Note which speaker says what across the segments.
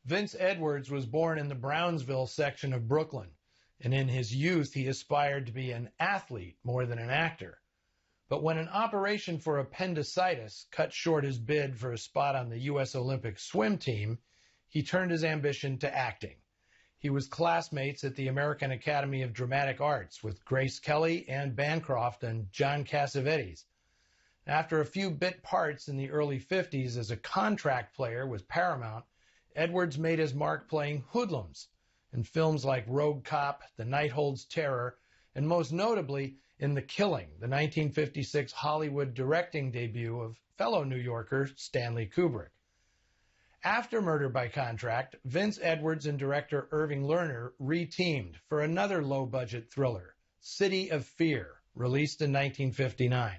Speaker 1: Vince Edwards was born in the Brownsville section of Brooklyn, and in his youth he aspired to be an athlete more than an actor. But when an operation for appendicitis cut short his bid for a spot on the U.S. Olympic swim team, he turned his ambition to acting. He was classmates at the American Academy of Dramatic Arts with Grace Kelly, Anne Bancroft, and John Cassavetes. After a few bit parts in the early 50s as a contract player with Paramount, Edwards made his mark playing hoodlums in films like Rogue Cop, The Night Holds Terror, and most notably in The Killing, the 1956 Hollywood directing debut of fellow New Yorker Stanley Kubrick. After Murder by Contract, Vince Edwards and director Irving Lerner re-teamed for another low-budget thriller, City of Fear, released in 1959.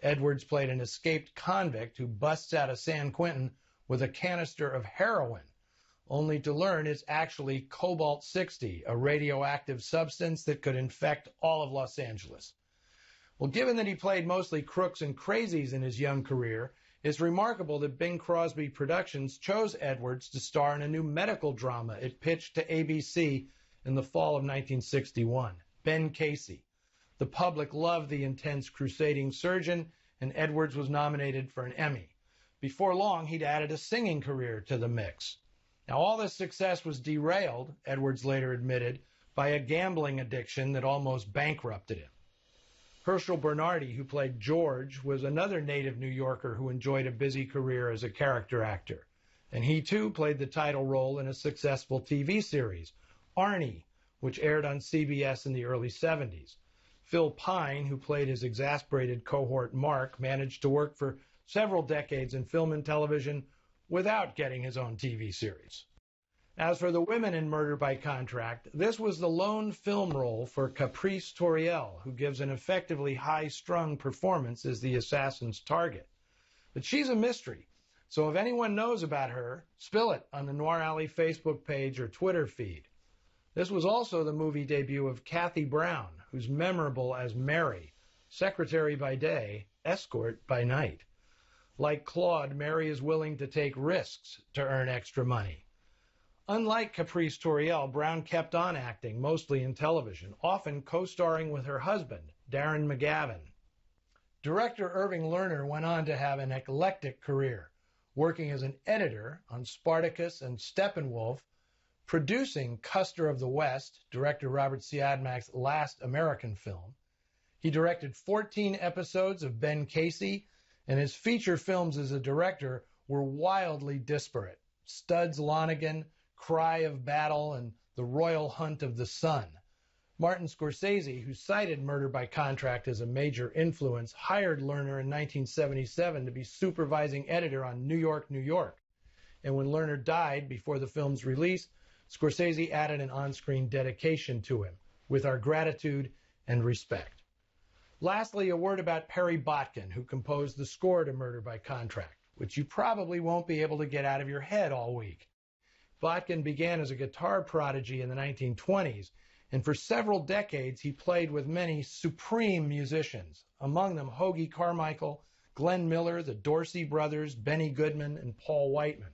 Speaker 1: Edwards played an escaped convict who busts out of San Quentin with a canister of heroin, only to learn it's actually cobalt-60, a radioactive substance that could infect all of Los Angeles. Well, given that he played mostly crooks and crazies in his young career, it's remarkable that Bing Crosby Productions chose Edwards to star in a new medical drama it pitched to ABC in the fall of 1961, Ben Casey. The public loved the intense crusading surgeon, and Edwards was nominated for an Emmy. Before long, he'd added a singing career to the mix. Now, all this success was derailed, Edwards later admitted, by a gambling addiction that almost bankrupted him. Herschel Bernardi, who played George, was another native New Yorker who enjoyed a busy career as a character actor. And he, too, played the title role in a successful TV series, Arnie, which aired on CBS in the early 70s. Phil Pine, who played his exasperated cohort Mark, managed to work for several decades in film and television without getting his own TV series. As for the women in Murder by Contract, this was the lone film role for Caprice Toriel, who gives an effectively high-strung performance as the assassin's target. But she's a mystery, so if anyone knows about her, spill it on the Noir Alley Facebook page or Twitter feed. This was also the movie debut of Kathy Brown, who's memorable as Mary, secretary by day, escort by night. Like Claude, Mary is willing to take risks to earn extra money. Unlike Caprice Toriel, Brown kept on acting, mostly in television, often co-starring with her husband, Darren McGavin. Director Irving Lerner went on to have an eclectic career, working as an editor on Spartacus and Steppenwolf, producing Custer of the West, director Robert Siodmak's last American film. He directed 14 episodes of Ben Casey, and his feature films as a director were wildly disparate. Studs Lonigan, Cry of Battle, and The Royal Hunt of the Sun. Martin Scorsese, who cited Murder by Contract as a major influence, hired Lerner in 1977 to be supervising editor on New York, New York. And when Lerner died before the film's release, Scorsese added an on-screen dedication to him, with our gratitude and respect. Lastly, a word about Perry Botkin, who composed the score to Murder by Contract, which you probably won't be able to get out of your head all week. Botkin began as a guitar prodigy in the 1920s, and for several decades he played with many supreme musicians, among them Hoagy Carmichael, Glenn Miller, the Dorsey Brothers, Benny Goodman, and Paul Whiteman.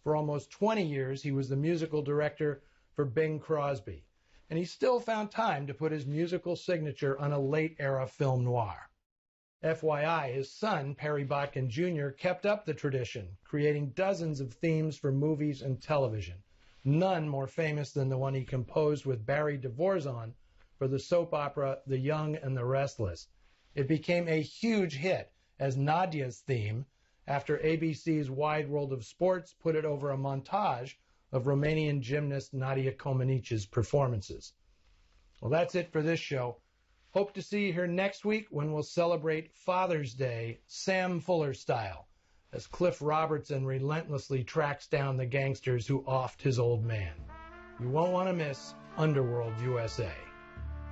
Speaker 1: For almost 20 years, he was the musical director for Bing Crosby, and he still found time to put his musical signature on a late-era film noir. FYI, his son, Perry Botkin Jr., kept up the tradition, creating dozens of themes for movies and television, none more famous than the one he composed with Barry Dvorak for the soap opera The Young and the Restless. It became a huge hit as Nadia's theme after ABC's Wide World of Sports put it over a montage of Romanian gymnast Nadia Comaneci's performances. Well, that's it for this show. Hope to see you here next week when we'll celebrate Father's Day, Sam Fuller style, as Cliff Robertson relentlessly tracks down the gangsters who offed his old man. You won't want to miss Underworld USA.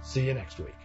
Speaker 1: See you next week.